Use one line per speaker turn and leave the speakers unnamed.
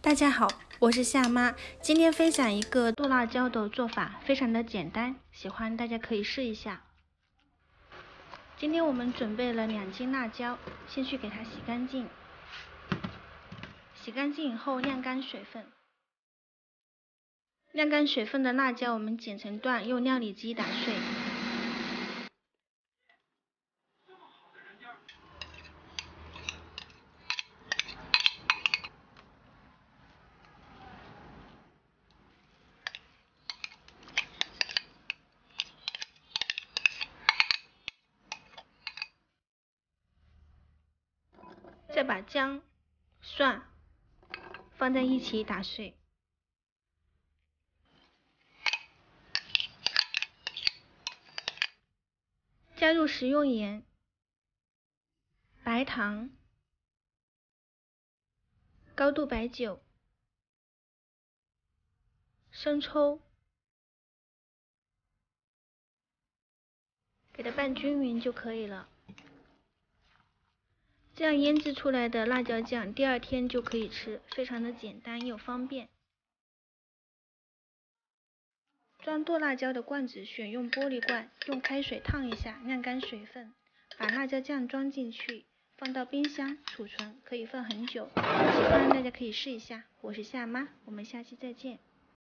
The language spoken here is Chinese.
大家好，我是夏妈，今天分享一个剁辣椒的做法，非常的简单，喜欢大家可以试一下。今天我们准备了2斤辣椒，先去给它洗干净，洗干净以后晾干水分。晾干水分的辣椒我们剪成段，用料理机打碎。再把姜、蒜放在一起打碎，加入食用盐、白糖、高度白酒、生抽，给它拌均匀就可以了。这样腌制出来的辣椒酱，第2天就可以吃，非常的简单又方便。装剁辣椒的罐子选用玻璃罐，用开水烫一下，晾干水分，把辣椒酱装进去，放到冰箱储存，可以放很久。喜欢大家可以试一下。我是夏妈，我们下期再见。